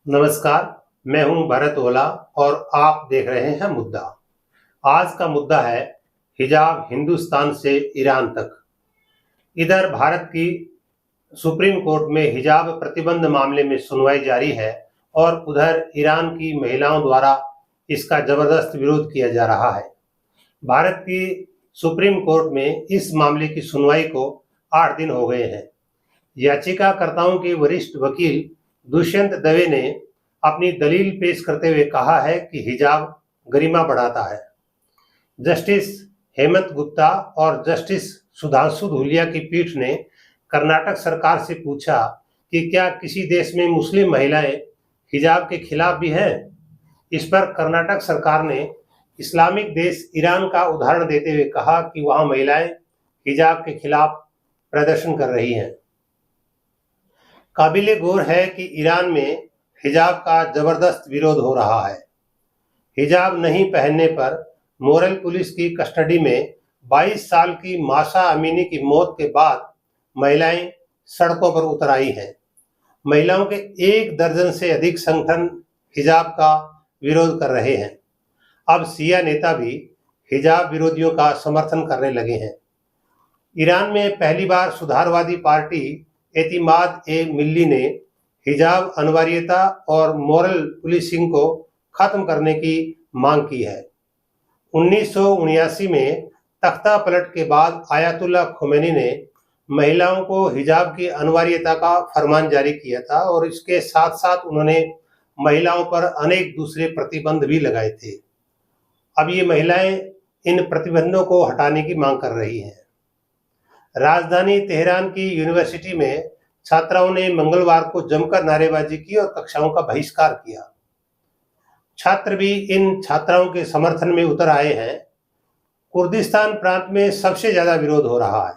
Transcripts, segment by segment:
नमस्कार, मैं हूं भरत ओला और आप देख रहे हैं मुद्दा। आज का मुद्दा है हिजाब हिंदुस्तान से ईरान तक। इधर भारत की सुप्रीम कोर्ट में हिजाब प्रतिबंध मामले में सुनवाई जारी है और उधर ईरान की महिलाओं द्वारा इसका जबरदस्त विरोध किया जा रहा है। भारत की सुप्रीम कोर्ट में इस मामले की सुनवाई को 8 दिन हो गए हैं। याचिकाकर्ताओं के वरिष्ठ वकील दुष्यंत दवे ने अपनी दलील पेश करते हुए कहा है कि हिजाब गरिमा बढ़ाता है। जस्टिस हेमंत गुप्ता और जस्टिस सुधांशु धूलिया की पीठ ने कर्नाटक सरकार से पूछा कि क्या किसी देश में मुस्लिम महिलाएं हिजाब के खिलाफ भी हैं। इस पर कर्नाटक सरकार ने इस्लामिक देश ईरान का उदाहरण देते हुए कहा कि वहां महिलाएं हिजाब के खिलाफ प्रदर्शन कर रही हैं। काबिले गौर है कि ईरान में हिजाब का जबरदस्त विरोध हो रहा है। हिजाब नहीं पहनने पर मोरल पुलिस की कस्टडी में 22 साल की माशा अमीनी की मौत के बाद महिलाएं सड़कों पर उतर आई हैं। महिलाओं के 1 दर्जन से अधिक संगठन हिजाब का विरोध कर रहे हैं। अब शिया नेता भी हिजाब विरोधियों का समर्थन करने लगे हैं। ईरान में पहली बार सुधारवादी पार्टी एतिमाद-ए-मिल्ली ने हिजाब अनिवार्यता और मॉरल पुलिसिंग को खत्म करने की मांग की है। 1979 में तख्ता पलट के बाद आयतुल्लाह खुमैनी ने महिलाओं को हिजाब की अनिवार्यता का फरमान जारी किया था और इसके साथ साथ उन्होंने महिलाओं पर अनेक दूसरे प्रतिबंध भी लगाए थे। अब ये महिलाएं इन प्रतिबंधों को हटाने की मांग कर रही हैं। राजधानी तेहरान की यूनिवर्सिटी में छात्राओं ने मंगलवार को जमकर नारेबाजी की और कक्षाओं का बहिष्कार किया। छात्र भी इन छात्राओं के समर्थन में उतर आए हैं। कुर्दिस्तान प्रांत में सबसे ज्यादा विरोध हो रहा है।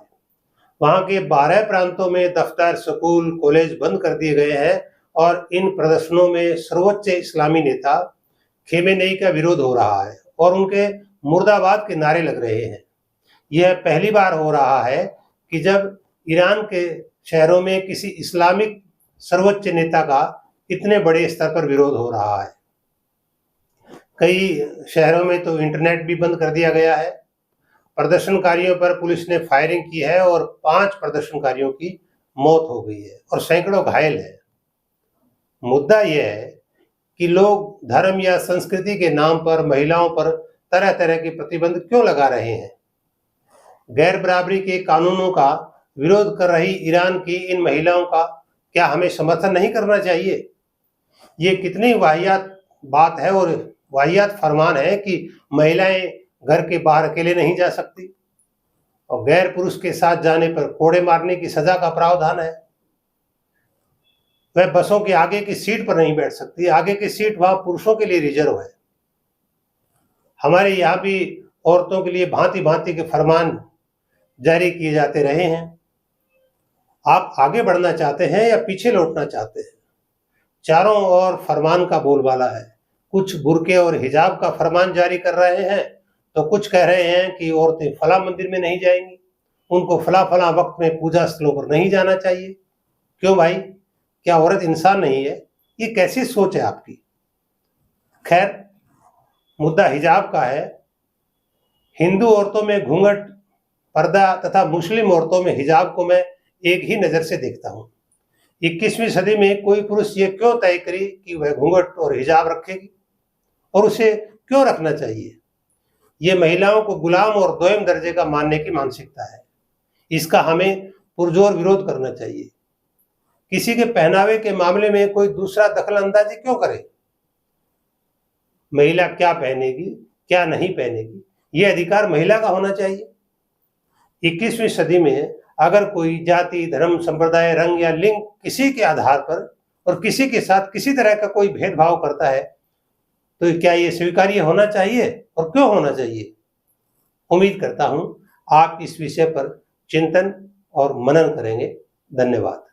वहां के 12 प्रांतों में दफ्तर, स्कूल, कॉलेज बंद कर दिए गए हैं और इन प्रदर्शनों में सर्वोच्च इस्लामी नेता खेमेनेई का विरोध हो रहा है और उनके मुर्दाबाद के नारे लग रहे हैं। यह पहली बार हो रहा है कि जब ईरान के शहरों में किसी इस्लामिक सर्वोच्च नेता का इतने बड़े स्तर पर विरोध हो रहा है। कई शहरों में तो इंटरनेट भी बंद कर दिया गया है। प्रदर्शनकारियों पर पुलिस ने फायरिंग की है और 5 प्रदर्शनकारियों की मौत हो गई है और सैकड़ों घायल हैं। मुद्दा यह है कि लोग धर्म या संस्कृति के नाम पर महिलाओं पर तरह तरह के प्रतिबंध क्यों लगा रहे हैं। गैर बराबरी के कानूनों का विरोध कर रही ईरान की इन महिलाओं का क्या हमें समर्थन नहीं करना चाहिए। ये कितनी वाहियात बात है और वाहियात फरमान है कि महिलाएं घर के बाहर अकेले नहीं जा सकती और गैर पुरुष के साथ जाने पर कोड़े मारने की सजा का प्रावधान है। वह बसों के आगे की सीट पर नहीं बैठ सकती। आगे की सीट वहां पुरुषों के लिए रिजर्व है। हमारे यहाँ भी औरतों के लिए भांति भांति के फरमान जारी किए जाते रहे हैं। आप आगे बढ़ना चाहते हैं या पीछे लौटना चाहते हैं। चारों ओर फरमान का बोलबाला है। कुछ बुर्के और हिजाब का फरमान जारी कर रहे हैं तो कुछ कह रहे हैं कि औरतें फला मंदिर में नहीं जाएंगी, उनको फला फला वक्त में पूजा स्थलों पर नहीं जाना चाहिए। क्यों भाई, क्या औरत इंसान नहीं है? ये कैसी सोच है आपकी। खैर, मुद्दा हिजाब का है। हिंदू औरतों में घूंघट, पर्दा तथा मुस्लिम औरतों में हिजाब को मैं एक ही नजर से देखता हूँ। 21वीं सदी में कोई पुरुष ये क्यों तय करे कि वह घूंघट और हिजाब रखेगी और उसे क्यों रखना चाहिए। ये महिलाओं को गुलाम और दोयम दर्जे का मानने की मानसिकता है। इसका हमें पुरजोर विरोध करना चाहिए। किसी के पहनावे के मामले में कोई दूसरा दखल अंदाजी क्यों करे। महिला क्या पहनेगी, क्या नहीं पहनेगी, ये अधिकार महिला का होना चाहिए। 21वीं सदी में अगर कोई जाति, धर्म, संप्रदाय, रंग या लिंग किसी के आधार पर और किसी के साथ किसी तरह का कोई भेदभाव करता है तो क्या ये स्वीकार्य होना चाहिए और क्यों होना चाहिए। उम्मीद करता हूं आप इस विषय पर चिंतन और मनन करेंगे। धन्यवाद।